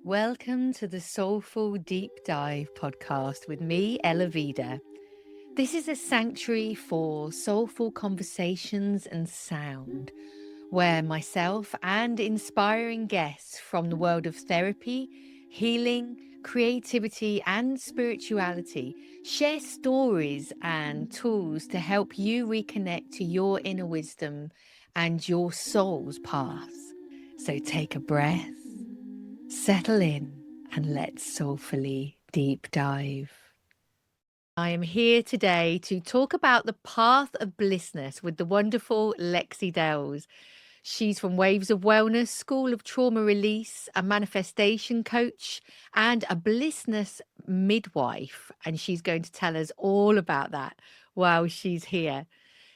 Welcome to the Soulful Deep Dive podcast with me, Ella Vida. This is a sanctuary for soulful conversations and sound, where myself and inspiring guests from the world of therapy, healing, creativity, and spirituality share stories and tools to help you reconnect to your inner wisdom and your soul's path. So take a breath, settle in, and let's soulfully deep dive. I am here today to talk about the path of blissness with the wonderful Lexi Dells. She's from Waves of Wellness, School of Trauma Release, a manifestation coach, and a Blissness midwife. And she's going to tell us all about that while she's here.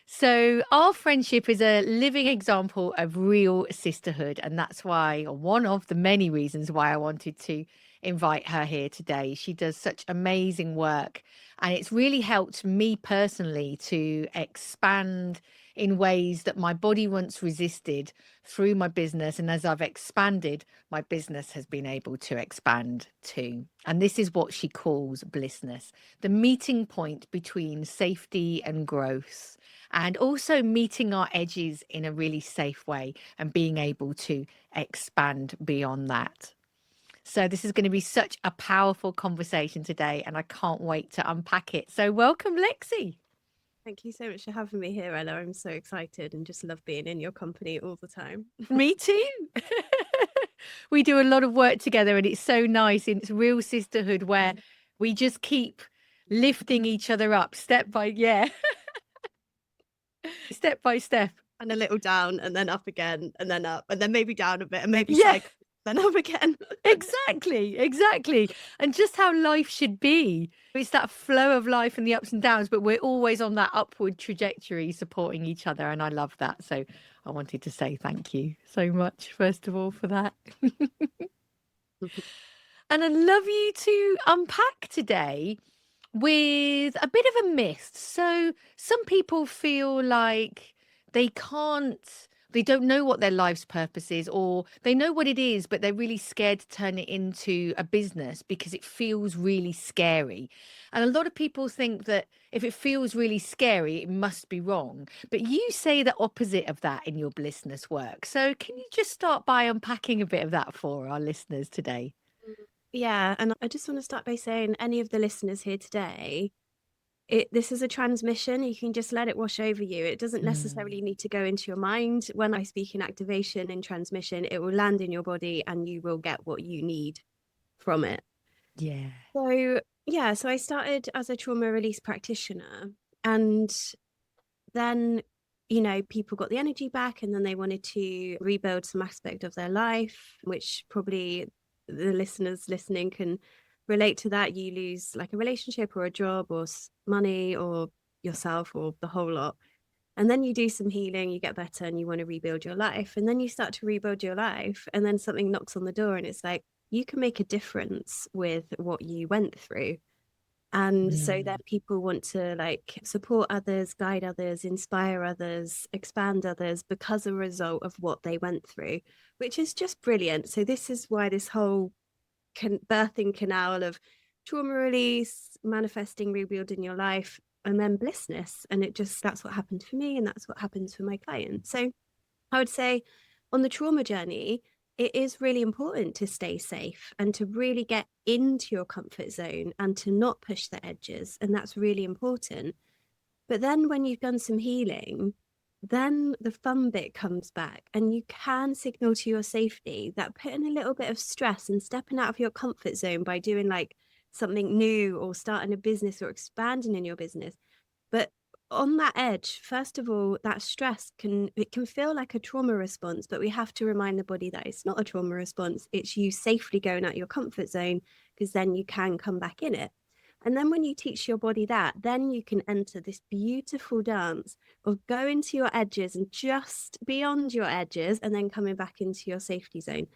So, our friendship is a living example of real sisterhood. And that's why, or one of the many reasons why I wanted to invite her here today. She does such amazing work. And it's really helped me personally to expand in ways that my body once resisted through my business. And as I've expanded, my business has been able to expand too. And this is what she calls blissness, the meeting point between safety and growth, and also meeting our edges in a really safe way and being able to expand beyond that. So this is going to be such a powerful conversation today, and I can't wait to unpack it. So welcome, Lexi. Thank you so much for having me here, Ella. I'm so excited and just love being in your company all the time. Me too. We do a lot of work together, and it's so nice. It's real sisterhood where we just keep lifting each other up step by step by step. And a little down and then up again and then up and then maybe down a bit and maybe Yeah. cycle, then up again. Exactly. And just how life should be. It's that flow of life and the ups and downs, but we're always on that upward trajectory supporting each other. And I love that. So I wanted to say thank you so much, first of all, for that. And I'd love you to unpack today with a bit of a myth. So some people feel like they don't know what their life's purpose is, or they know what it is, but they're really scared to turn it into a business because it feels really scary. And a lot of people think that if it feels really scary, it must be wrong. But you say the opposite of that in your blissness work. So can you just start by unpacking a bit of that for our listeners today? Yeah, and I just want to start by saying any of the listeners here today, this is a transmission. You can just let it wash over you. It doesn't necessarily need to go into your mind. When I speak in activation and transmission, it will land in your body and you will get what you need from it. Yeah. So I started as a trauma release practitioner, and then people got the energy back and then they wanted to rebuild some aspect of their life, which probably the listeners listening can relate to that. You lose like a relationship or a job or money or yourself or the whole lot, and then you do some healing, you get better and you want to rebuild your life, and then you start to rebuild your life, and then something knocks on the door and it's like, you can make a difference with what you went through. And so then people want to like support others, guide others, inspire others, expand others because a result of what they went through, which is just brilliant. So this is why this whole birthing canal of trauma release, manifesting, rebuilding your life, and then blissness. And that's what happened for me, and that's what happens for my clients. So I would say on the trauma journey, it is really important to stay safe and to really get into your comfort zone and to not push the edges. And that's really important. But then when you've done some healing, then the fun bit comes back, and you can signal to your safety that putting a little bit of stress and stepping out of your comfort zone by doing like something new or starting a business or expanding in your business. But on that edge, first of all, that stress can feel like a trauma response, but we have to remind the body that it's not a trauma response. It's you safely going out your comfort zone, because then you can come back in it. And then when you teach your body that, then you can enter this beautiful dance of going to your edges and just beyond your edges and then coming back into your safety zone.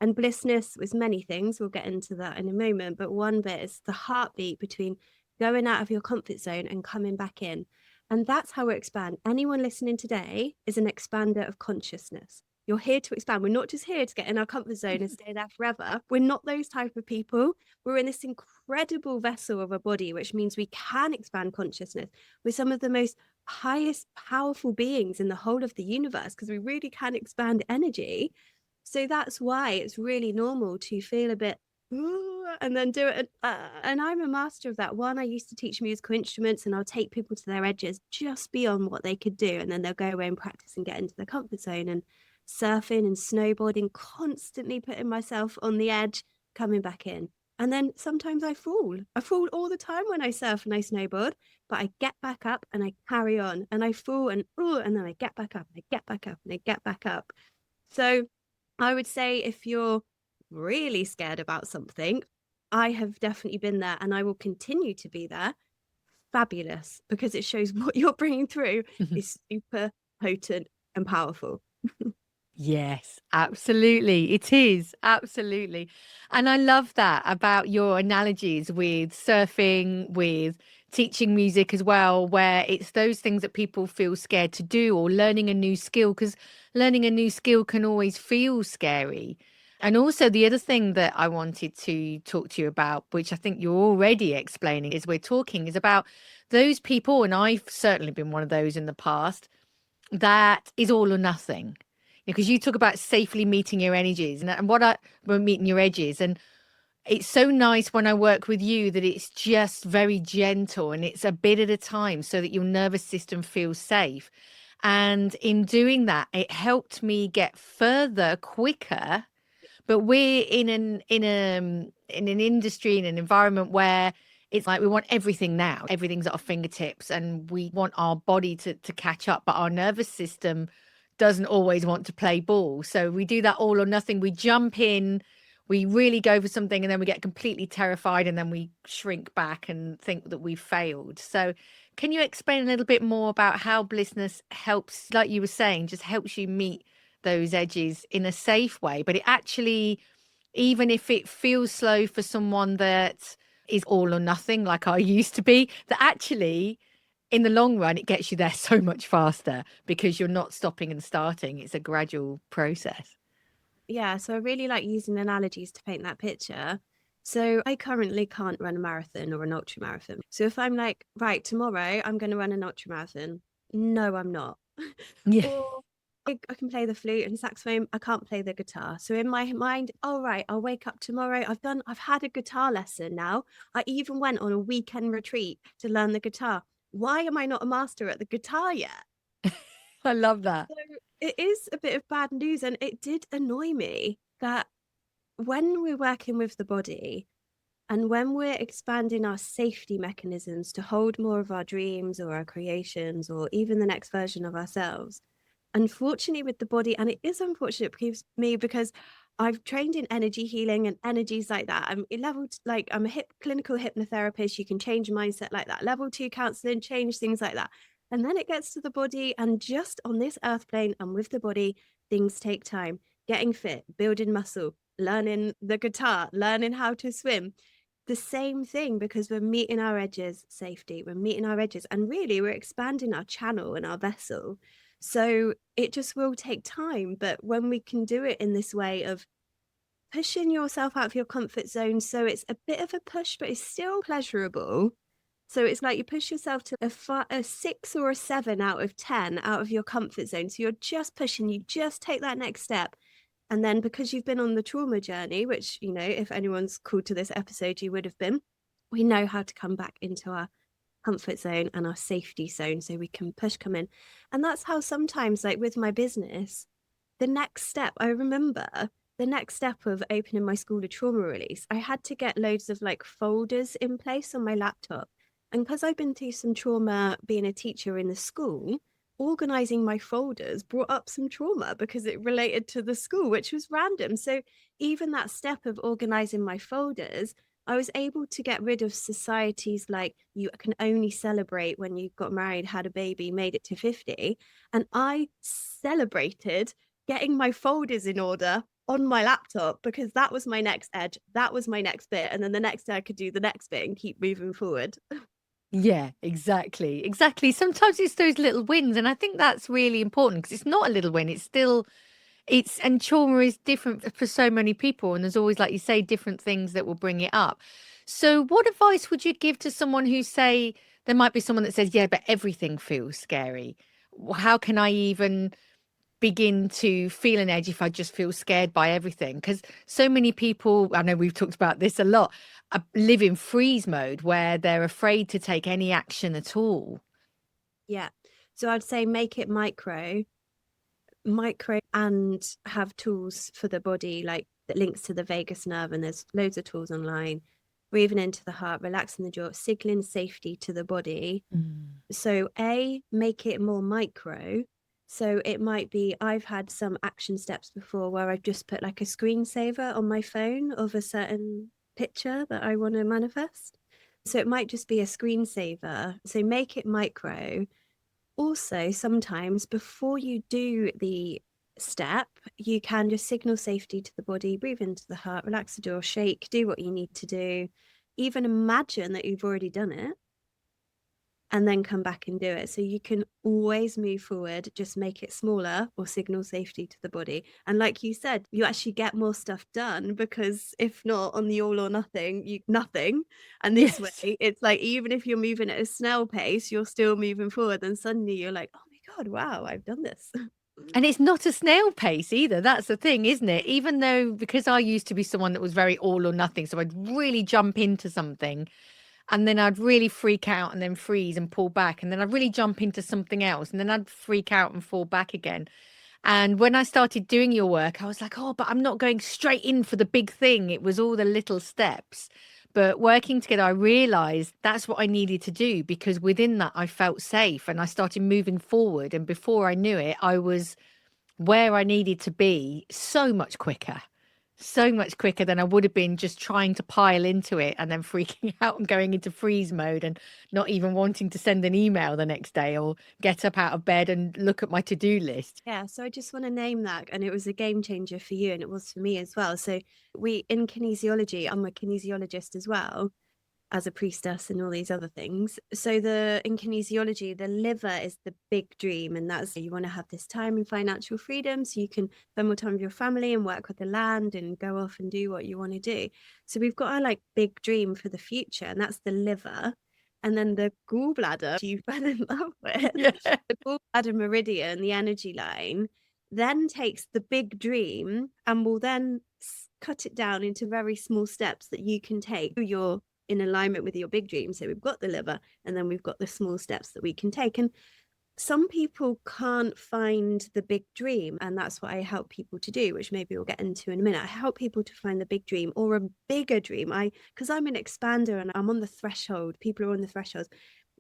And blissness was many things. We'll get into that in a moment. But one bit is the heartbeat between going out of your comfort zone and coming back in. And that's how we expand. Anyone listening today is an expander of consciousness. You're here to expand. We're not just here to get in our comfort zone and stay there forever. We're not those type of people. We're in this incredible vessel of a body, which means we can expand consciousness. We're some of the most highest powerful beings in the whole of the universe, because we really can expand energy. So that's why it's really normal to feel a bit and then do it. And I'm a master of that. One, I used to teach musical instruments, and I'll take people to their edges just beyond what they could do. And then they'll go away and practice and get into their comfort zone. And surfing and snowboarding, constantly putting myself on the edge, coming back in. And then sometimes I fall. I fall all the time when I surf and I snowboard, but I get back up and I carry on, and I fall and then I get back up and I get back up and I get back up. So I would say if you're really scared about something, I have definitely been there, and I will continue to be there. Fabulous, because it shows what you're bringing through is super potent and powerful. Yes, absolutely. It is. Absolutely. And I love that about your analogies with surfing, with teaching music as well, where it's those things that people feel scared to do, or learning a new skill, because learning a new skill can always feel scary. And also, the other thing that I wanted to talk to you about, which I think you're already explaining as we're talking, is about those people, and I've certainly been one of those in the past, that is all or nothing. Because you talk about safely meeting your energies, and we're meeting your edges. And it's so nice when I work with you that it's just very gentle and it's a bit at a time, so that your nervous system feels safe. And in doing that, it helped me get further quicker. But we're in an industry, in an environment where it's like we want everything now. Everything's at our fingertips, and we want our body to catch up, but our nervous system doesn't always want to play ball. So we do that all or nothing. We jump in, we really go for something, and then we get completely terrified, and then we shrink back and think that we've failed. So can you explain a little bit more about how Blissness helps, like you were saying, just helps you meet those edges in a safe way? But it actually, even if it feels slow for someone that is all or nothing, like I used to be, that actually in the long run, it gets you there so much faster, because you're not stopping and starting. It's a gradual process. Yeah, so I really like using analogies to paint that picture. So I currently can't run a marathon or an ultra marathon. So if I'm like, right, tomorrow I'm going to run an ultra marathon. No, I'm not. Yeah. Or I can play the flute and saxophone. I can't play the guitar. So in my mind, all right, I'll wake up tomorrow. I've had a guitar lesson now. I even went on a weekend retreat to learn the guitar. Why am I not a master at the guitar yet? I love that. So it is a bit of bad news. And it did annoy me that when we're working with the body and when we're expanding our safety mechanisms to hold more of our dreams or our creations or even the next version of ourselves, unfortunately with the body, and it is unfortunate because I've trained in energy healing and energies like that. I'm a clinical hypnotherapist. You can change mindset like that. Level 2 counseling, change things like that. And then it gets to the body, and just on this earth plane and with the body, things take time. Getting fit, building muscle, learning the guitar, learning how to swim. The same thing, because we're meeting our edges, safety, we're meeting our edges, and really we're expanding our channel and our vessel. So it just will take time. But when we can do it in this way of pushing yourself out of your comfort zone, so it's a bit of a push, but it's still pleasurable. So it's like you push yourself to a 6 or a 7 out of 10 out of your comfort zone. So you're just pushing, you just take that next step. And then because you've been on the trauma journey, which, you know, if anyone's called to this episode, you would have been, we know how to come back into our comfort zone and our safety zone so we can come in. And that's how sometimes, like with my business, the next step, I remember the next step of opening my school of trauma release, I had to get loads of like folders in place on my laptop. And because I've been through some trauma being a teacher in the school, organizing my folders brought up some trauma because it related to the school, which was random. So even that step of organizing my folders, I was able to get rid of societies like you can only celebrate when you got married, had a baby, made it to 50. And I celebrated getting my folders in order on my laptop because that was my next edge. That was my next bit. And then the next day I could do the next bit and keep moving forward. Yeah, exactly. Exactly. Sometimes it's those little wins. And I think that's really important because it's not a little win. It's still, and trauma is different for so many people. And there's always, like you say, different things that will bring it up. So, what advice would you give to someone who, say, there might be someone that says, yeah, but everything feels scary? How can I even begin to feel an edge if I just feel scared by everything? Because so many people, I know we've talked about this a lot, live in freeze mode where they're afraid to take any action at all. Yeah. So I'd say make it micro, and have tools for the body, like that links to the vagus nerve. And there's loads of tools online. Breathing into the heart, relaxing the jaw, signaling safety to the body. So make it more micro. So it might be, I've had some action steps before where I've just put like a screensaver on my phone of a certain picture that I want to manifest. So it might just be a screensaver. So make it micro. Also, sometimes before you do the step, you can just signal safety to the body, breathe into the heart, relax the jaw, shake, do what you need to do. Even imagine that you've already done it and then come back and do it. So you can always move forward, just make it smaller or signal safety to the body. And like you said, you actually get more stuff done, because if not, on the all or nothing, nothing. And this Yes. way, it's like, even if you're moving at a snail pace, you're still moving forward. And suddenly you're like, oh my God, wow, I've done this. And it's not a snail pace either. That's the thing, isn't it? Even though, because I used to be someone that was very all or nothing. So I'd really jump into something and then I'd really freak out and then freeze and pull back. And then I'd really jump into something else and then I'd freak out and fall back again. And when I started doing your work, I was like, oh, but I'm not going straight in for the big thing. It was all the little steps. But working together, I realized that's what I needed to do, because within that, I felt safe and I started moving forward. And before I knew it, I was where I needed to be so much quicker than I would have been just trying to pile into it and then freaking out and going into freeze mode and not even wanting to send an email the next day or get up out of bed and look at my to-do list. Yeah, so I just want to name that. And it was a game changer for you, and it was for me as well. So in kinesiology, I'm a kinesiologist as well, as a priestess and all these other things. So in kinesiology, the liver is the big dream, and that's, you want to have this time and financial freedom so you can spend more time with your family and work with the land and go off and do what you want to do. So we've got our like big dream for the future, and that's the liver. And then the gallbladder you fell in love with, Yeah. the gallbladder meridian, the energy line, then takes the big dream and will then cut it down into very small steps that you can take. You're in alignment with your big dream. So we've got the liver, and then we've got the small steps that we can take. And some people can't find the big dream, and that's what I help people to do, which maybe we'll get into in a minute. I help people to find the big dream or a bigger dream. Because I'm an expander and I'm on the threshold. People are on the threshold.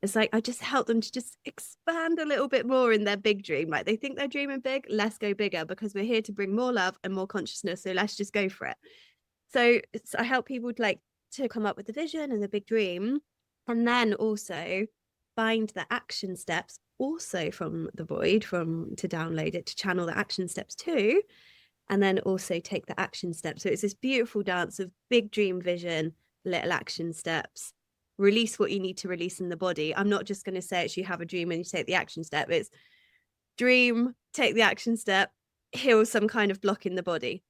It's like I just help them to just expand a little bit more in their big dream. Like they think they're dreaming big, let's go bigger, because we're here to bring more love and more consciousness. So let's just go for it. So I help people to come up with the vision and the big dream, and then also find the action steps also from the void, to download it, to channel the action steps too, and then also take the action steps. So it's this beautiful dance of big dream, vision, little action steps. Release what you need to release in the body. I'm not just going to say it's you have a dream and you take the action step. It's dream, take the action step, heal some kind of block in the body.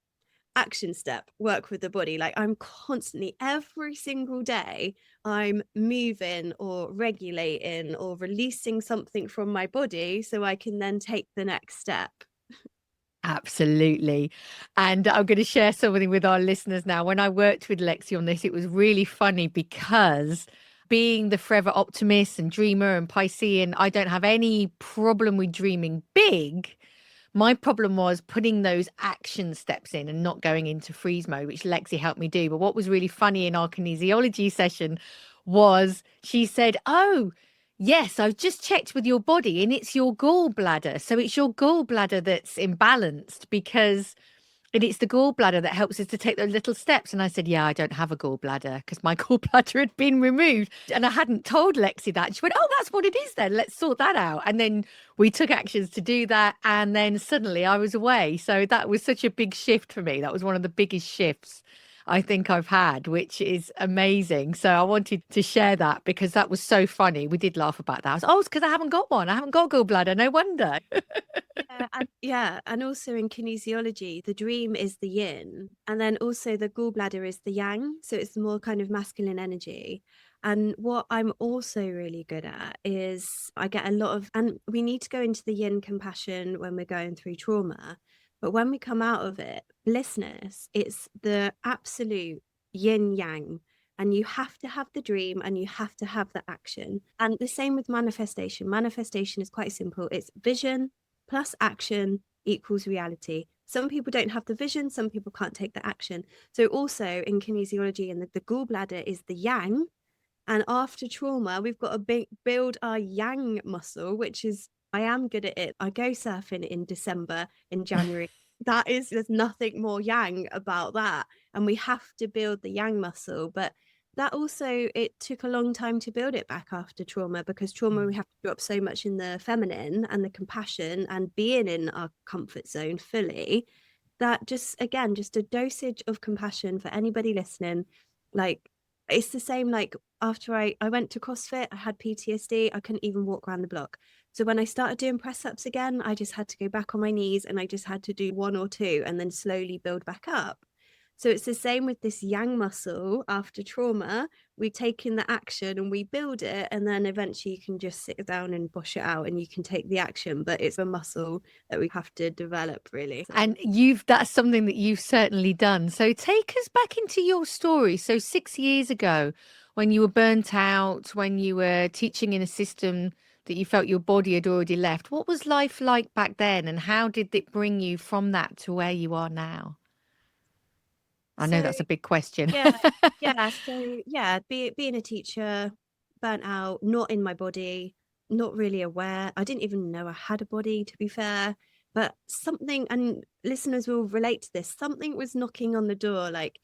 Action step, work with the body. Like I'm constantly, every single day, I'm moving or regulating or releasing something from my body so I can then take the next step. Absolutely. And I'm going to share something with our listeners now. When I worked with Lexi on this, it was really funny because, being the forever optimist and dreamer and Piscean, I don't have any problem with dreaming big. My problem was putting those action steps in and not going into freeze mode, which Lexi helped me do. But what was really funny in our kinesiology session was she said, oh, yes, I've just checked with your body and it's your gallbladder. So it's your gallbladder that's imbalanced, because it's the gallbladder that helps us to take those little steps. And I said, yeah, I don't have a gallbladder because my gallbladder had been removed. And I hadn't told Lexi that. She went, oh, that's what it is then. Let's sort that out. And then we took actions to do that. And then suddenly I was away. So that was such a big shift for me. That was one of the biggest shifts. I think I've had, which is amazing. So I wanted to share that because that was so funny. We did laugh about that. I was, oh, it's because I haven't got one. I haven't got gallbladder. No wonder. And also in kinesiology, the dream is the yin, and then also the gallbladder is the yang. So it's more kind of masculine energy. And what I'm also really good at is I get a lot of, and we need to go into the yin compassion when we're going through trauma. But when we come out of it, blissness, it's the absolute yin yang. And you have to have the dream and you have to have the action. And the same with manifestation. Manifestation is quite simple. It's vision plus action equals reality. Some people don't have the vision, some people can't take the action. So also in kinesiology, and the gallbladder is the yang. And after trauma, we've got to build our yang muscle, which is, I am good at it. I go surfing in December, in January. There's nothing more yang about that. And we have to build the yang muscle. But that also, it took a long time to build it back after trauma, because trauma, we have to drop so much in the feminine and the compassion and being in our comfort zone fully, that just, again, just a dosage of compassion for anybody listening. Like, it's the same, like after I went to CrossFit, I had PTSD, I couldn't even walk around the block. So when I started doing press ups again, I just had to go back on my knees and I just had to do 1 or 2 and then slowly build back up. So it's the same with this yang muscle after trauma. We take in the action and we build it, and then eventually you can just sit down and push it out and you can take the action. But it's a muscle that we have to develop, really. And that's something that you've certainly done. So take us back into your story. So 6 years ago, when you were burnt out, when you were teaching in a system that you felt your body had already left, what was life like back then? And how did it bring you from that to where you are now? I know So that's a big question. being a teacher, burnt out, not in my body, not really aware. I didn't even know I had a body, to be fair. But something, and listeners will relate to this, something was knocking on the door, like,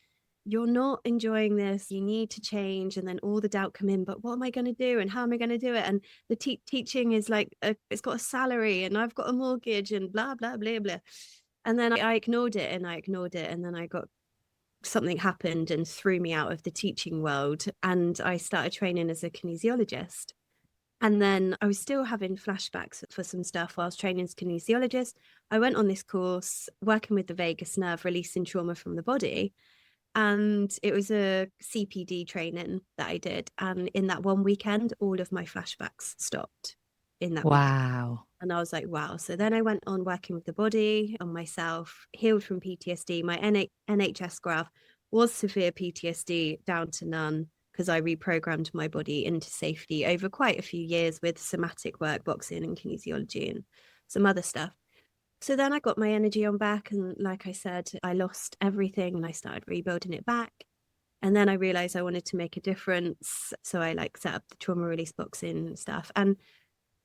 you're not enjoying this, you need to change. And then all the doubt come in, but what am I going to do? And how am I going to do it? And the teaching is like, it's got a salary and I've got a mortgage and blah, blah, blah, blah. And then I ignored it and I ignored it. And then something happened and threw me out of the teaching world, and I started training as a kinesiologist. And then I was still having flashbacks for some stuff while I was training as a kinesiologist. I went on this course working with the vagus nerve, releasing trauma from the body. And it was a CPD training that I did. And in that one weekend, all of my flashbacks stopped in that weekend. Wow. And I was like, wow. So then I went on working with the body, on myself, healed from PTSD. My NHS graph was severe PTSD down to none, because I reprogrammed my body into safety over quite a few years with somatic work, boxing and kinesiology and some other stuff. So then I got my energy on back. And like I said, I lost everything and I started rebuilding it back. And then I realized I wanted to make a difference. So I set up the trauma release boxing stuff.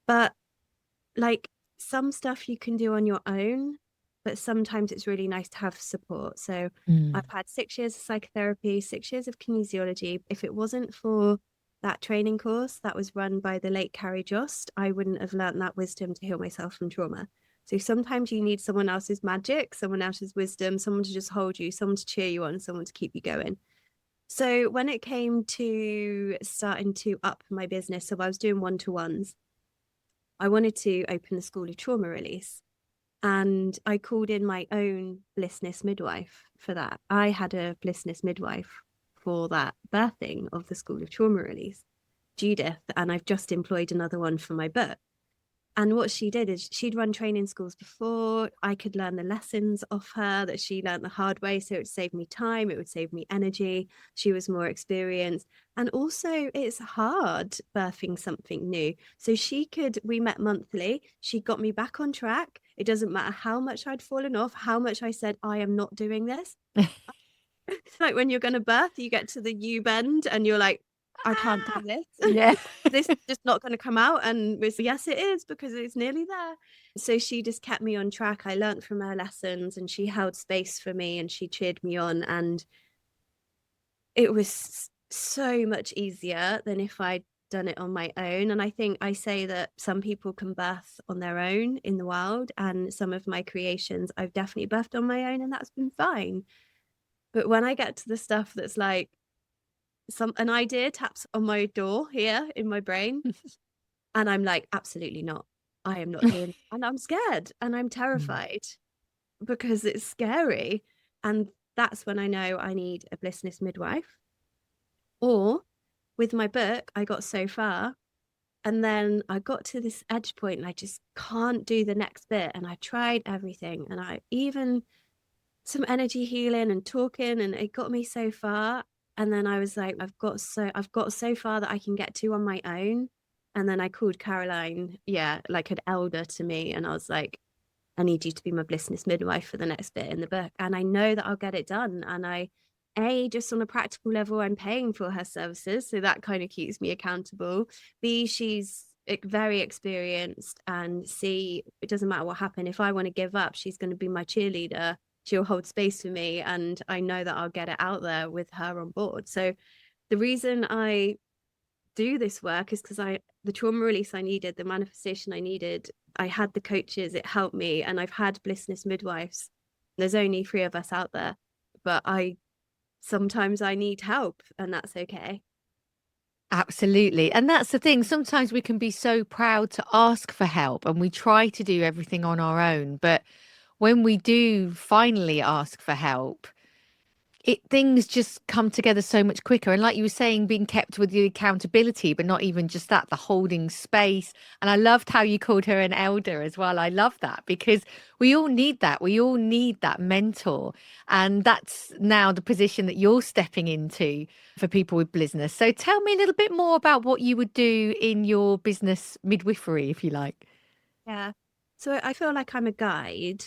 But some stuff you can do on your own, but sometimes it's really nice to have support. So I've had 6 years of psychotherapy, 6 years of kinesiology. If it wasn't for that training course that was run by the late Carrie Jost, I wouldn't have learned that wisdom to heal myself from trauma. So sometimes you need someone else's magic, someone else's wisdom, someone to just hold you, someone to cheer you on, someone to keep you going. So when it came to starting to up my business, so I was doing one-to-ones, I wanted to open the School of Trauma Release, and I called in my own Blissness midwife for that. I had a Blissness midwife for that birthing of the School of Trauma Release, Judith, and I've just employed another one for my book. And what she did is she'd run training schools before. I could learn the lessons off her that she learned the hard way. So it would save me time. It would save me energy. She was more experienced. And also it's hard birthing something new. So we met monthly. She got me back on track. It doesn't matter how much I'd fallen off, how much I said, I am not doing this. It's like when you're going to birth, you get to the U bend and you're like, I can't do this. Yeah. This is just not going to come out. And we said, yes, it is, because it's nearly there. So she just kept me on track. I learned from her lessons and she held space for me and she cheered me on. And it was so much easier than if I'd done it on my own. And I think I say that some people can birth on their own in the wild. And some of my creations I've definitely birthed on my own, and that's been fine. But when I get to the stuff that's like an idea taps on my door here in my brain, and I'm like, absolutely not. I am not doing, and I'm scared and I'm Mm. terrified because it's scary. And that's when I know I need a Blissness midwife. Or with my book, I got so far and then I got to this edge point and I just can't do the next bit. And I tried everything and I even some energy healing and talking, and it got me so far. And then I was like, I've got so far that I can get to on my own. And then I called Caroline, yeah, like an elder to me. And I was like, I need you to be my Blissness midwife for the next bit in the book. And I know that I'll get it done. And just on a practical level, I'm paying for her services. So that kind of keeps me accountable. B, she's very experienced. And C, it doesn't matter what happened. If I want to give up, she's going to be my cheerleader. She'll hold space for me. And I know that I'll get it out there with her on board. So the reason I do this work is because the trauma release I needed, the manifestation I needed, I had the coaches, it helped me, and I've had Blissness midwives. There's only 3 of us out there, but sometimes I need help, and that's okay. Absolutely. And that's the thing. Sometimes we can be so proud to ask for help and we try to do everything on our own. But when we do finally ask for help, things just come together so much quicker. And like you were saying, being kept with the accountability, but not even just that, the holding space. And I loved how you called her an elder as well. I love that because we all need that. We all need that mentor. And that's now the position that you're stepping into for people with Blissness. So tell me a little bit more about what you would do in your business midwifery, if you like. Yeah. So I feel like I'm a guide.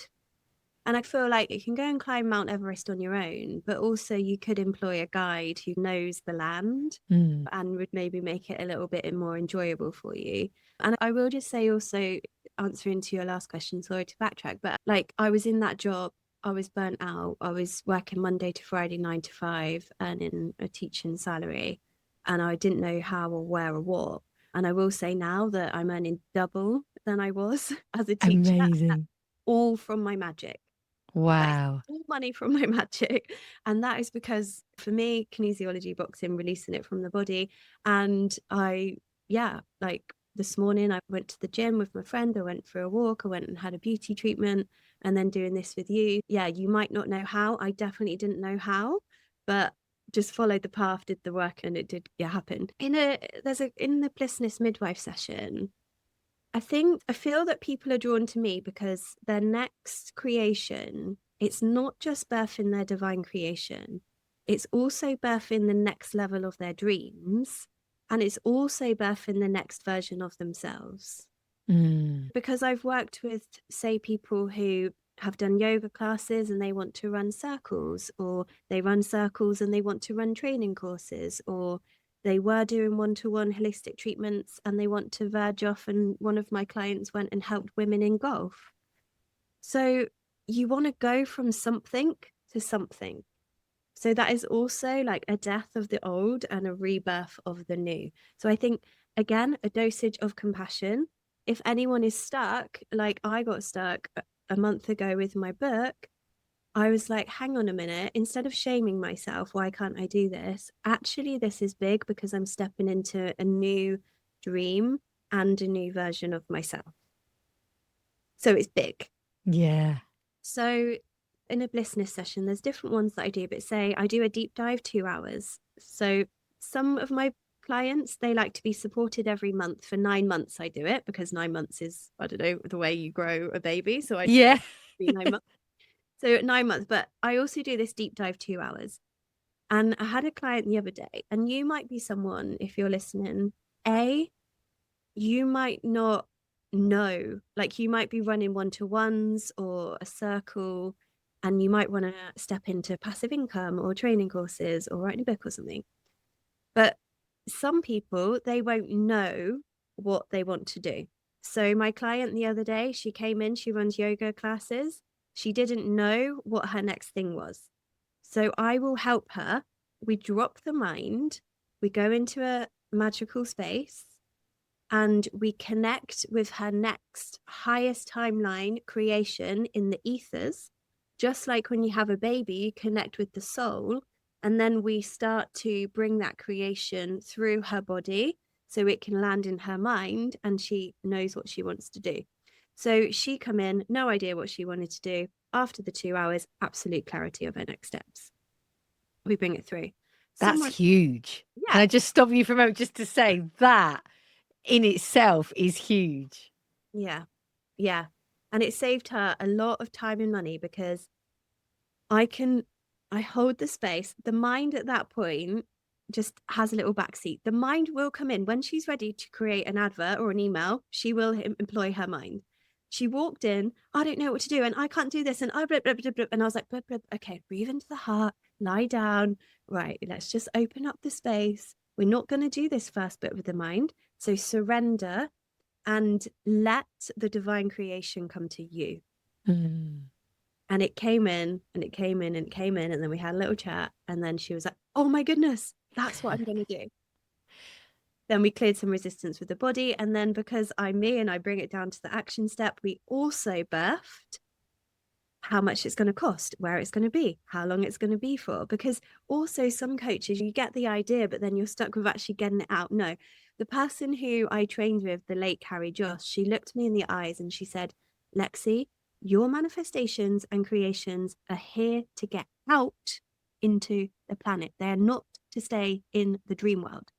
And I feel like you can go and climb Mount Everest on your own, but also you could employ a guide who knows the land Mm. and would maybe make it a little bit more enjoyable for you. And I will just say also, answering to your last question, sorry to backtrack, but like I was in that job, I was burnt out. I was working Monday to Friday, 9 to 5, earning a teaching salary. And I didn't know how or where or what. And I will say now that I'm earning double than I was as a teacher, Amazing. all from my magic. That is Wow. all money from my magic. And that is because for me, kinesiology, boxing, releasing it from the body. And like this morning, I went to the gym with my friend. I went for a walk. I went and had a beauty treatment. And then doing this with you. Yeah, you might not know how. I definitely didn't know how, but just followed the path, did the work, and it did happen. In the Blissness midwife session, I feel that people are drawn to me because their next creation, it's not just birthing their divine creation, it's also birthing the next level of their dreams, and it's also birthing the next version of themselves. Mm. Because I've worked with, say, people who have done yoga classes and they want to run circles, or they run circles and they want to run training courses, or they were doing one-to-one holistic treatments and they want to verge off, and one of my clients went and helped women in golf. So you want to go from something to something. So that is also like a death of the old and a rebirth of the new. So I think, again, a dosage of compassion. If anyone is stuck, like I got stuck a month ago with my book, I was like, hang on a minute, instead of shaming myself, why can't I do this? Actually, this is big because I'm stepping into a new dream and a new version of myself. So it's big. Yeah. So in a Blissness session, there's different ones that I do, but say I do a deep dive 2 hours. So some of my clients, they like to be supported every month. For 9 months, I do it because 9 months is, I don't know, the way you grow a baby. So I do Yeah. 9 months. So 9 months, but I also do this deep dive 2 hours. And I had a client the other day, and you might be someone, if you're listening, you might not know, like you might be running one-to-ones or a circle, and you might want to step into passive income or training courses or writing a book or something. But some people, they won't know what they want to do. So my client the other day, she came in, she runs yoga classes. She didn't know what her next thing was. So I will help her. We drop the mind, we go into a magical space, and we connect with her next highest timeline creation in the ethers just like when you have a baby, you connect with the soul, and then we start to bring that creation through her body so it can land in her mind and she knows what she wants to do. So she come in, no idea what she wanted to do. After the 2 hours, absolute clarity of her next steps. We bring it through. That's huge. Can Yeah, I just stop you for a moment just to say that in itself is huge? yeah, yeah. And it saved her a lot of time and money because I hold the space. The mind at that point just has a little backseat. The mind will come in when she's ready to create an advert or an email. She will employ her mind. She walked in, I don't know what to do, and I can't do this, and I blah, blah, blah, blah. And I was like, blah, blah, okay, breathe into the heart, lie down. Right, let's just open up the space. We're not going to do this first bit with the mind. So surrender and let the divine creation come to you. Mm. And it came in and it came in and it came in. And then we had a little chat. And then she was like, oh my goodness, that's what I'm going to do. Then we cleared some resistance with the body. And then because I'm me and I bring it down to the action step, we also birthed how much it's going to cost, where it's going to be, how long it's going to be for. Because also some coaches, you get the idea, but then you're stuck with actually getting it out. No, the person who I trained with, the late Carrie Joss, she looked me in the eyes and she said, Lexi, your manifestations and creations are here to get out into the planet. They're not to stay in the dream world.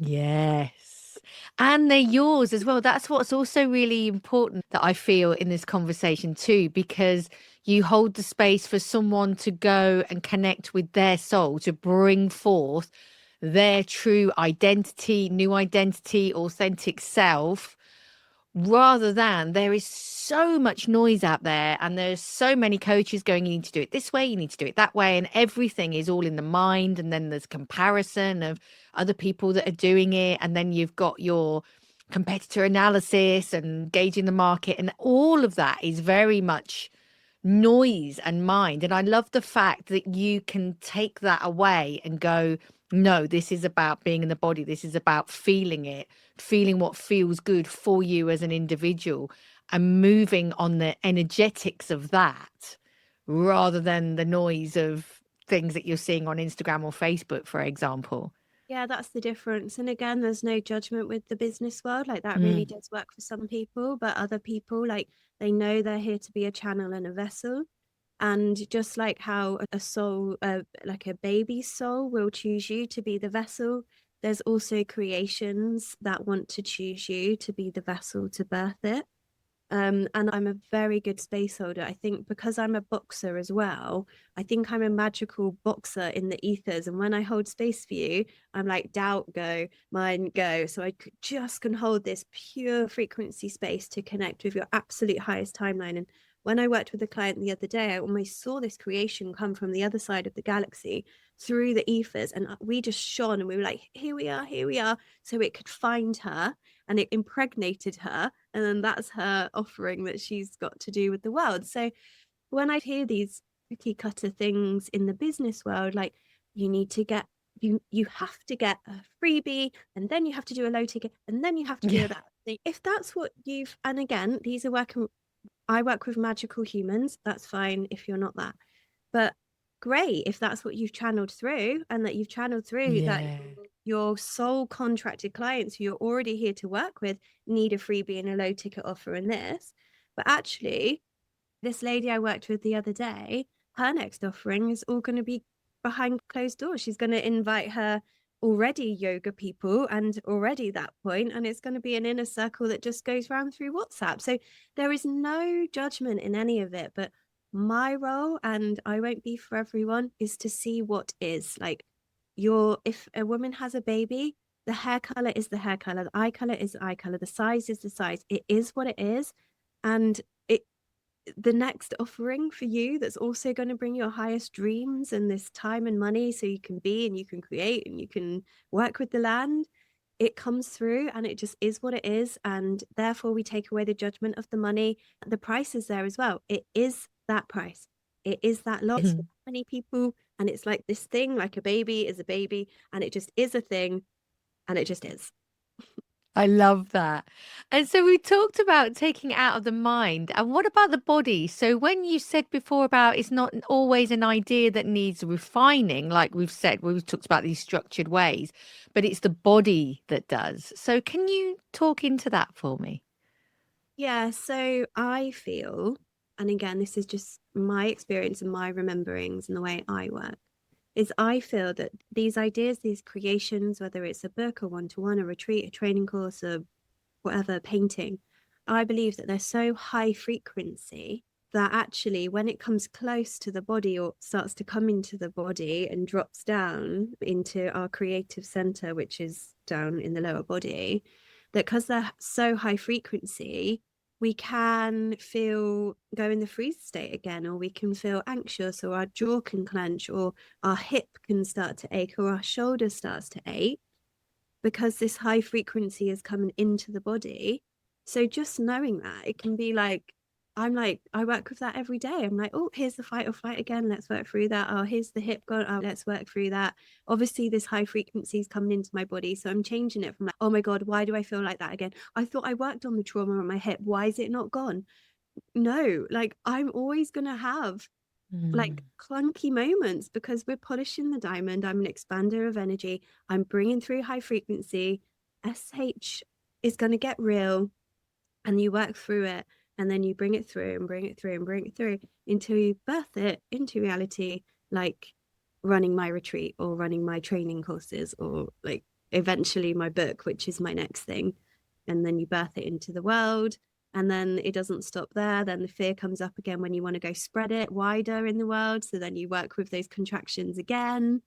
Yes. And they're yours as well. That's what's also really important that I feel in this conversation too, because you hold the space for someone to go and connect with their soul, to bring forth their true identity, new identity, authentic self, rather than there is so much noise out there and there's so many coaches going, you need to do it this way, you need to do it that way, and everything is all in the mind. And then there's comparison of other people that are doing it, and then you've got your competitor analysis and gauging the market, and all of that is very much noise and mind. And I love the fact that you can take that away and go, no, this is about being in the body. This is about feeling it, feeling what feels good for you as an individual, and moving on the energetics of that rather than the noise of things that you're seeing on Instagram or Facebook, for example. Yeah, that's the difference. And again, there's no judgment with the business world. Like that really Mm. does work for some people, but other people, like they know they're here to be a channel and a vessel. And just like how a soul, like a baby's soul will choose you to be the vessel, there's also creations that want to choose you to be the vessel to birth it. And I'm a very good space holder. I think because I'm a boxer as well, I think I'm a magical boxer in the ethers. And when I hold space for you, I'm like, doubt, go, mind, go. So I just can hold this pure frequency space to connect with your absolute highest timeline. And when I worked with a client the other day, I almost saw this creation come from the other side of the galaxy through the ethers. And we just shone and we were like, here we are, here we are. So it could find her and it impregnated her. And then that's her offering that she's got to do with the world. So when I hear these cookie cutter things in the business world, like you need to get, you have to get a freebie and then you have to do a low ticket and then you have to do Yeah. that. If that's what you've, and again, these are working, I work with magical humans. That's fine if you're not that. But great if that's what you've channeled through and that you've channeled through that Yeah. your sole contracted clients who you're already here to work with need a freebie and a low ticket offer in this. But actually, this lady I worked with the other day, her next offering is all going to be behind closed doors. She's going to invite her already yoga people and already that point, and it's going to be an inner circle that just goes round through WhatsApp. So there is no judgment in any of it. But my role, and I won't be for everyone, is to see what is like if a woman has a baby, the hair color is the hair color, the eye color is the eye color, the size is the size. It is what it is. And it the next offering for you that's also going to bring your highest dreams and this time and money so you can be and you can create and you can work with the land, it comes through and it just is what it is. And therefore we take away the judgment of the money. The price is there as well. It is that price. It is that lot for many people. And it's like this thing, like a baby is a baby, and it just is a thing, and it just is. I love that. And so we talked about taking it out of the mind. And what about the body? So when you said before about it's not always an idea that needs refining, like we've said, we've talked about these structured ways, but it's the body that does. So can you talk into that for me? Yeah, so I feel, and again, this is just my experience and my rememberings and the way I work, is I feel that these ideas, these creations, whether it's a book, a one-to-one, a retreat, a training course, a whatever, painting, I believe that they're so high frequency that actually when it comes close to the body or starts to come into the body and drops down into our creative center, which is down in the lower body, that because they're so high frequency, we can go in the freeze state again, or we can feel anxious, or our jaw can clench, or our hip can start to ache, or our shoulder starts to ache because this high frequency is coming into the body. So just knowing that, it can be like, I work with that every day. I'm like, oh, here's the fight or flight again. Let's work through that. Oh, here's the hip gone. Oh, let's work through that. Obviously, this high frequency is coming into my body. So I'm changing it from like, oh my God, why do I feel like that again? I thought I worked on the trauma on my hip. Why is it not gone? No, like I'm always going to have like clunky moments because we're polishing the diamond. I'm an expander of energy. I'm bringing through high frequency. SH is going to get real, and you work through it, and then you bring it through and bring it through and bring it through until you birth it into reality, like running my retreat or running my training courses or like eventually my book, which is my next thing. And then you birth it into the world. And then it doesn't stop there. Then the fear comes up again when you want to go spread it wider in the world. So then you work with those contractions again.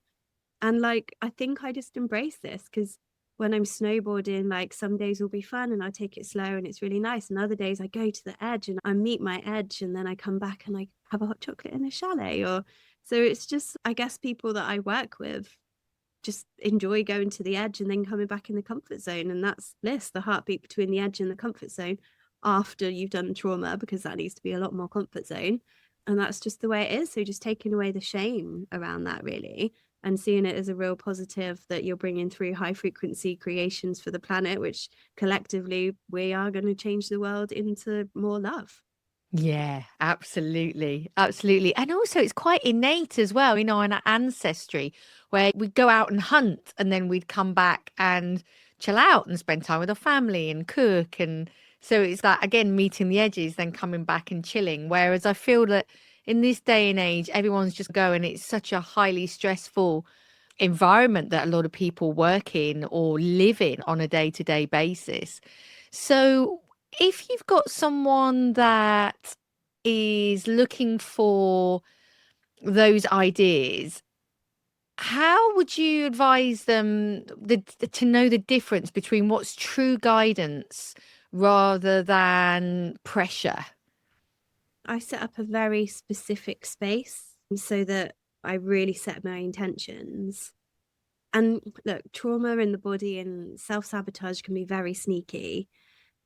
And like, I think I just embrace this because when I'm snowboarding, like some days will be fun and I take it slow and it's really nice. And other days I go to the edge and I meet my edge and then I come back and I have a hot chocolate in a chalet. Or so it's just, I guess, people that I work with just enjoy going to the edge and then coming back in the comfort zone. And that's bliss, the heartbeat between the edge and the comfort zone after you've done trauma, because that needs to be a lot more comfort zone. And that's just the way it is. So just taking away the shame around that, really, and seeing it as a real positive that you're bringing through high frequency creations for the planet, which collectively we are going to change the world into more love. Yeah, absolutely. Absolutely. And also, it's quite innate as well, in our ancestry, where we'd go out and hunt and then we'd come back and chill out and spend time with our family and cook. And so it's that, again, meeting the edges, then coming back and chilling. Whereas I feel that in this day and age, everyone's just going, it's such a highly stressful environment that a lot of people work in or live in on a day-to-day basis. So if you've got someone that is looking for those ideas, how would you advise them to know the difference between what's true guidance rather than pressure? I set up a very specific space so that I really set my intentions. And look, trauma in the body and self-sabotage can be very sneaky.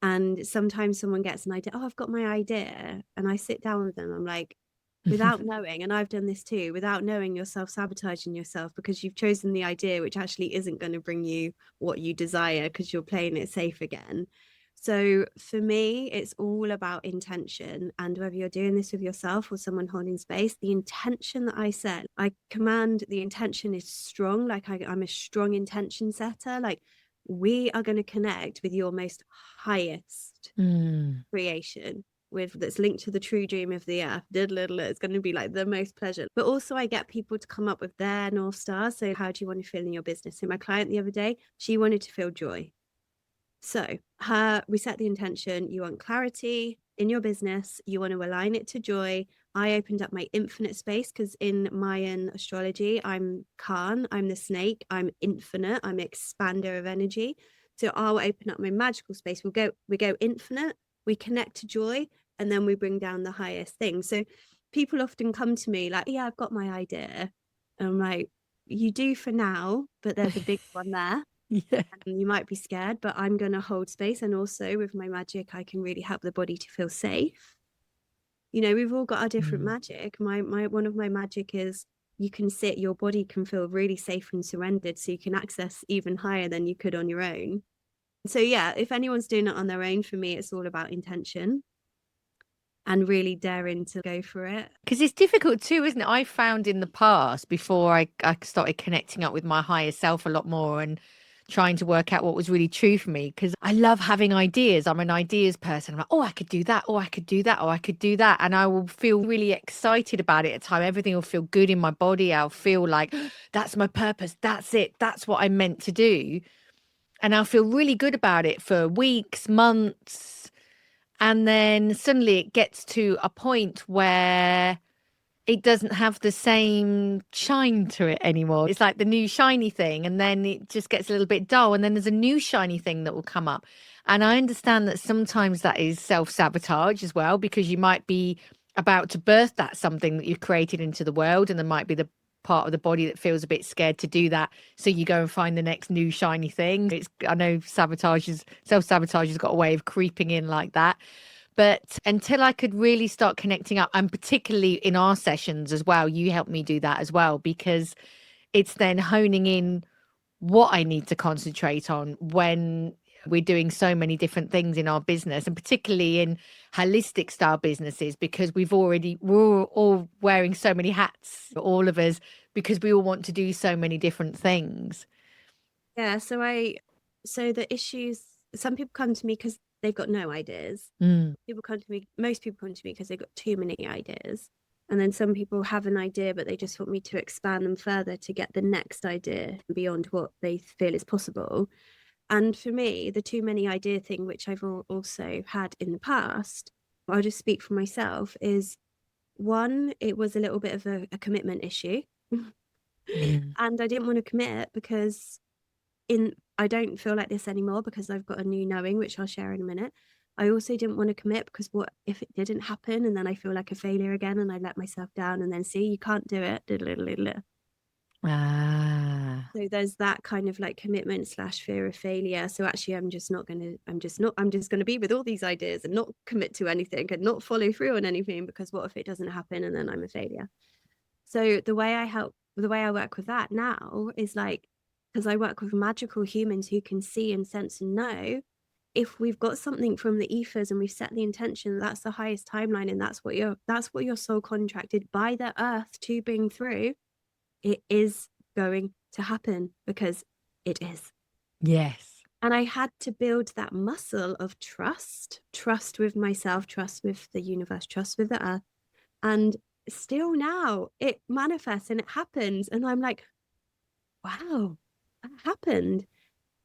And sometimes someone gets an idea, oh, I've got my idea. And I sit down with them, I'm like, without knowing, and I've done this too, without knowing, you're self-sabotaging yourself because you've chosen the idea which actually isn't going to bring you what you desire because you're playing it safe again. So for me, it's all about intention. And whether you're doing this with yourself or someone holding space, the intention that I set, I command the intention is strong. Like I'm a strong intention setter. Like we are going to connect with your most highest creation with that's linked to the true dream of the earth. It's going to be like the most pleasure. But also I get people to come up with their North Star. So how do you want to feel in your business? So my client the other day, she wanted to feel joy. So we set the intention, you want clarity in your business, you want to align it to joy. I opened up my infinite space because in Mayan astrology, I'm Khan, I'm the snake, I'm infinite, I'm expander of energy. So I'll open up my magical space. We go infinite, we connect to joy, and then we bring down the highest thing. So people often come to me like, yeah, I've got my idea. And I'm like, you do for now, but there's a big one there. Yeah. And you might be scared, but I'm going to hold space. And also with my magic, I can really help the body to feel safe. You know, we've all got our different magic. My one of my magic is you can sit, your body can feel really safe and surrendered, so you can access even higher than you could on your own. So yeah, if anyone's doing it on their own, for me, it's all about intention and really daring to go for it. Because it's difficult too, isn't it? I found in the past, before I started connecting up with my higher self a lot more and trying to work out what was really true for me, because I love having ideas. I'm an ideas person. I'm like, oh, I could do that, or I could do that, or I could do that. And I will feel really excited about it at time. Everything will feel good in my body. I'll feel like that's my purpose. That's it. That's what I'm meant to do. And I'll feel really good about it for weeks, months. And then suddenly it gets to a point where it doesn't have the same shine to it anymore. It's like the new shiny thing, and then it just gets a little bit dull, and then there's a new shiny thing that will come up. And I understand that sometimes that is self-sabotage as well, because you might be about to birth that something that you've created into the world, and there might be the part of the body that feels a bit scared to do that. So you go and find the next new shiny thing. I know self-sabotage has got a way of creeping in like that. But until I could really start connecting up, and particularly in our sessions as well, you helped me do that as well, because it's then honing in what I need to concentrate on when we're doing so many different things in our business, and particularly in holistic style businesses, because we're all wearing so many hats, all of us, because we all want to do so many different things. Yeah. So the issues, some people come to me because they've got no ideas. Most people come to me because they've got too many ideas. And then some people have an idea, but they just want me to expand them further to get the next idea beyond what they feel is possible. And for me, the too many idea thing, which I've also had in the past, I'll just speak for myself, is one, it was a little bit of a commitment issue. And I didn't want to commit because I don't feel like this anymore because I've got a new knowing, which I'll share in a minute. I also didn't want to commit because what if it didn't happen and then I feel like a failure again and I let myself down and then see you can't do it. Ah. So there's that kind of like commitment / fear of failure. So actually I'm just gonna be with all these ideas and not commit to anything and not follow through on anything, because what if it doesn't happen and then I'm a failure? So the way I work with that now is like, because I work with magical humans who can see and sense and know if we've got something from the ethers and we've set the intention, that's the highest timeline, and that's what your soul contracted by the earth to bring through. It is going to happen because it is. Yes. And I had to build that muscle of trust with myself, trust with the universe, trust with the earth. And still now it manifests and it happens. And I'm like, wow, that happened.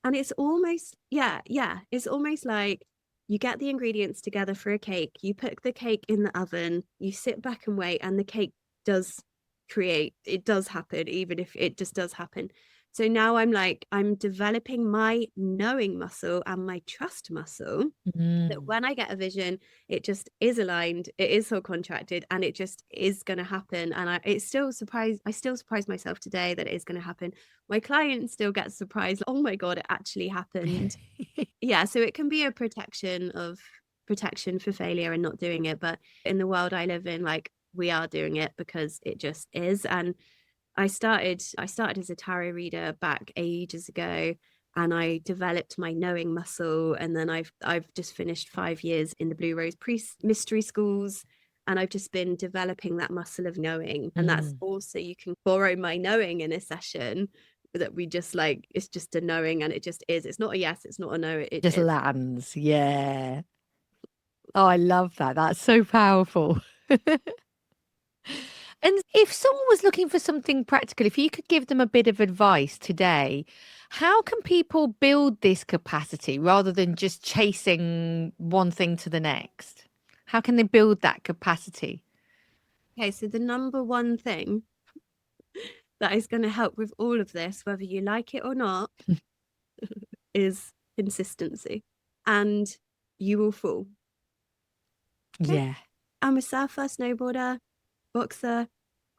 And it's almost, it's almost like you get the ingredients together for a cake, you put the cake in the oven, you sit back and wait, and the cake does it does happen, even if it just does happen. So now I'm developing my knowing muscle and my trust muscle, that when I get a vision, it just is aligned, it is so contracted, and it just is going to happen. And I still surprise myself today that it is going to happen. My client still gets surprised, oh my god, it actually happened. Yeah, so it can be a protection for failure and not doing it, but in the world I live in, like, we are doing it because it just is. And I started as a tarot reader back ages ago, and I developed my knowing muscle. And then I've just finished 5 years in the Blue Rose mystery schools, and I've just been developing that muscle of knowing. And that's also, you can borrow my knowing in a session, that we just like, it's just a knowing, and it just is. It's not a yes, it's not a no, it Just is. lands. Yeah. Oh, I love that. That's so powerful. And if someone was looking for something practical, if you could give them a bit of advice today, how can people build this capacity rather than just chasing one thing to the next? How can they build that capacity? Okay, so the number one thing that is going to help with all of this, whether you like it or not, is consistency. And you will fall. Okay? Yeah. I'm a surfer, snowboarder, boxer.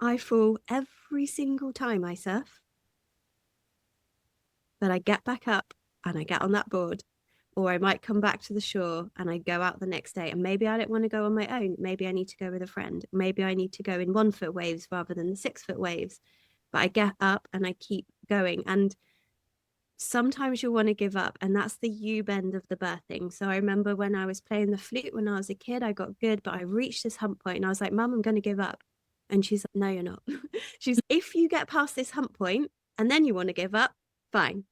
I fall every single time I surf. But I get back up and I get on that board. Or I might come back to the shore and I go out the next day. And maybe I don't want to go on my own. Maybe I need to go with a friend. Maybe I need to go in 1 foot waves rather than the 6 foot waves. But I get up and I keep going. And sometimes you'll want to give up, and that's the U bend of the birthing. So I remember when I was playing the flute when I was a kid, I got good, but I reached this hump point and I was like, Mum, I'm going to give up. And she's like, no, you're not. She's like, if you get past this hump point and then you want to give up, fine.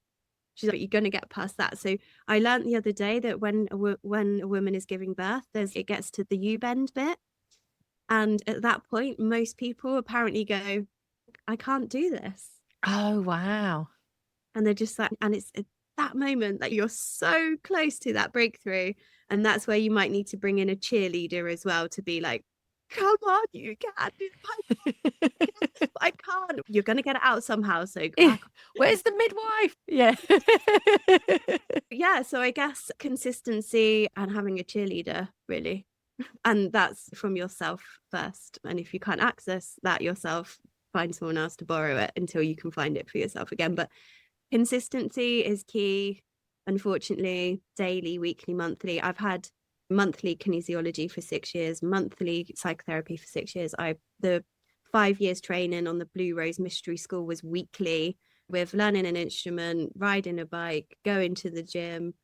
She's like, you're going to get past that. So I learned the other day that when a woman is giving birth, it gets to the U bend bit. And at that point, most people apparently go, I can't do this. Oh, wow. And they're just like, and it's at that moment that you're so close to that breakthrough. And that's where you might need to bring in a cheerleader as well to be like, come on, you can do it. I can't. You're going to get it out somehow. So where's the midwife? Yeah. Yeah. So I guess consistency and having a cheerleader, really. And that's from yourself first. And if you can't access that yourself, find someone else to borrow it until you can find it for yourself again. But consistency is key. Unfortunately, daily, weekly, monthly. I've had monthly kinesiology for 6 years, monthly psychotherapy for 6 years. The 5 years training on the Blue Rose Mystery School was weekly, with learning an instrument, riding a bike, going to the gym,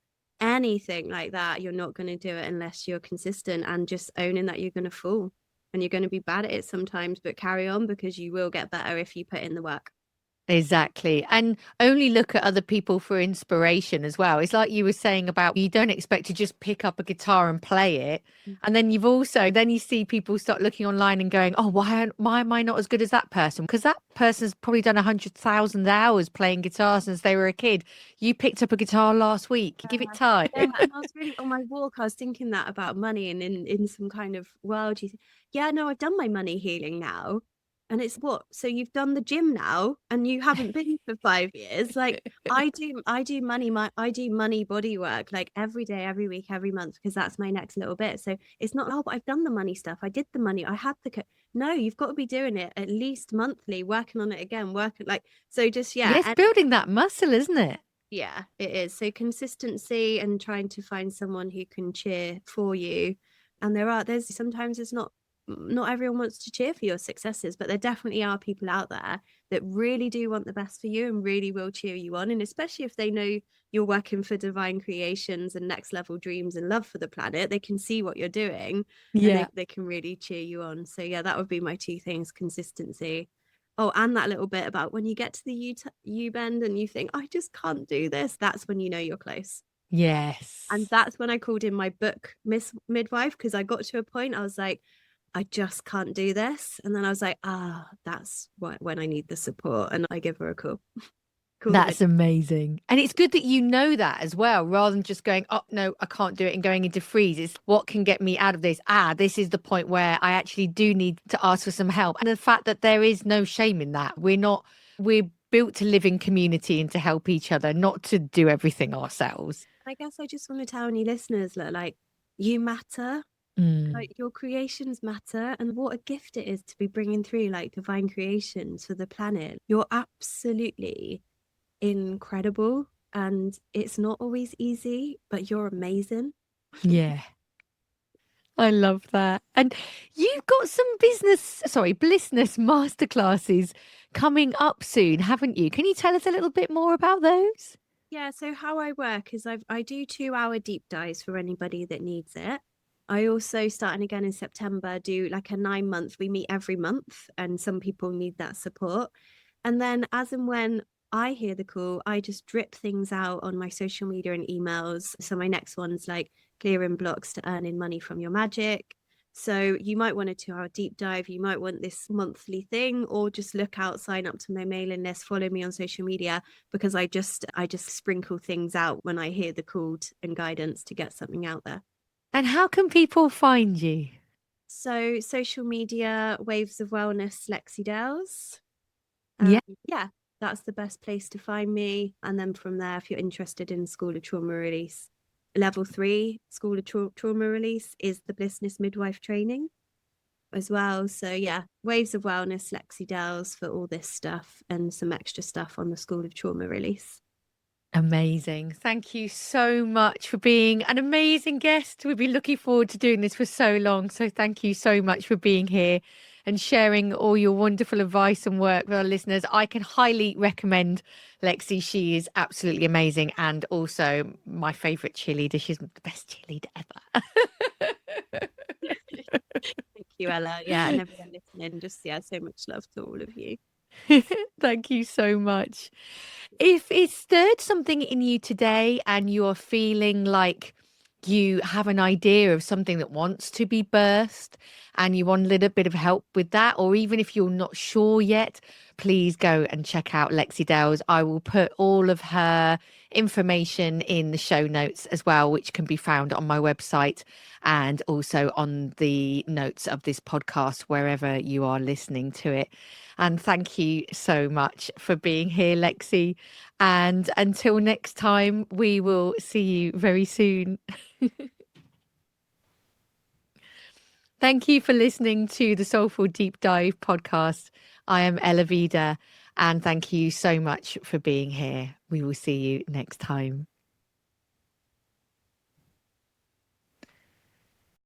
anything like that. You're not going to do it unless you're consistent and just owning that you're going to fall and you're going to be bad at it sometimes, but carry on, because you will get better if you put in the work. Exactly. And only look at other people for inspiration as well. It's like you were saying about, you don't expect to just pick up a guitar and play it. And then then you see people start looking online and going, oh, why am I not as good as that person? Because that person's probably done 100,000 hours playing guitar since they were a kid. You picked up a guitar last week. Give it time. Yeah, and I was really, on my walk, I was thinking that about money, and in some kind of world, yeah, no, I've done my money healing now. And it's what? So you've done the gym now and you haven't been for 5 years. Like I do money body work like every day, every week, every month, because that's my next little bit. So it's not, oh, but I've done the money stuff. I did the money. I had no, you've got to be doing it at least monthly, working on it again, so just, yeah. Yes, building that muscle, isn't it? Yeah, it is. So consistency and trying to find someone who can cheer for you. And there's sometimes it's not everyone wants to cheer for your successes, but there definitely are people out there that really do want the best for you and really will cheer you on. And especially if they know you're working for divine creations and next level dreams and love for the planet, they can see what you're doing. Yeah. And they can really cheer you on. So yeah, that would be my 2 things: consistency. Oh, and that little bit about when you get to the U bend and you think, I just can't do this. That's when you know you're close. Yes. And that's when I called in my book midwife, because I got to a point I was like, I just can't do this. And then I was like, that's when I need the support. And I give her a call. That's amazing. And it's good that you know that as well, rather than just going, oh, no, I can't do it, and going into freeze. It's what can get me out of this? This is the point where I actually do need to ask for some help. And the fact that there is no shame in that. We're built to live in community and to help each other, not to do everything ourselves. I guess I just want to tell any listeners, like, you matter. Like, your creations matter, and what a gift it is to be bringing through like divine creations for the planet. You're absolutely incredible, and it's not always easy, but you're amazing. Yeah. I love that. And you've got some Blissness masterclasses coming up soon, haven't you? Can you tell us a little bit more about those? Yeah, so how I work is I do 2-hour deep dives for anybody that needs it. I also, starting again in September, do like a 9-month. We meet every month, and some people need that support. And then as and when I hear the call, I just drip things out on my social media and emails. So my next one's like clearing blocks to earning money from your magic. So you might want a 2-hour deep dive. You might want this monthly thing, or just look out, sign up to my mailing list, follow me on social media, because I just sprinkle things out when I hear the call and guidance to get something out there. And how can people find you? So social media, Waves of Wellness, Lexi Dells. Yeah, that's the best place to find me. And then from there, if you're interested in School of Trauma Release, level 3 School of Trauma Release is the Blissness midwife training as well. So yeah, Waves of Wellness, Lexi Dells for all this stuff, and some extra stuff on the School of Trauma Release. Amazing. Thank you so much for being an amazing guest. We've been looking forward to doing this for so long. So thank you so much for being here and sharing all your wonderful advice and work with our listeners. I can highly recommend Lexi. She is absolutely amazing, and also my favorite cheerleader. She's the best cheerleader ever. Thank you, Ella. Yeah, and everyone listening, just so much love to all of you. Thank you so much. If it stirred something in you today and you're feeling like you have an idea of something that wants to be birthed and you want a little bit of help with that, or even if you're not sure yet, please go and check out Lexi Dells. I will put all of her information in the show notes as well, which can be found on my website and also on the notes of this podcast, wherever you are listening to it. And thank you so much for being here, Lexi. And until next time, we will see you very soon. Thank you for listening to the Soulful Deep Dive podcast. I am Ella Vida, and thank you so much for being here. We will see you next time.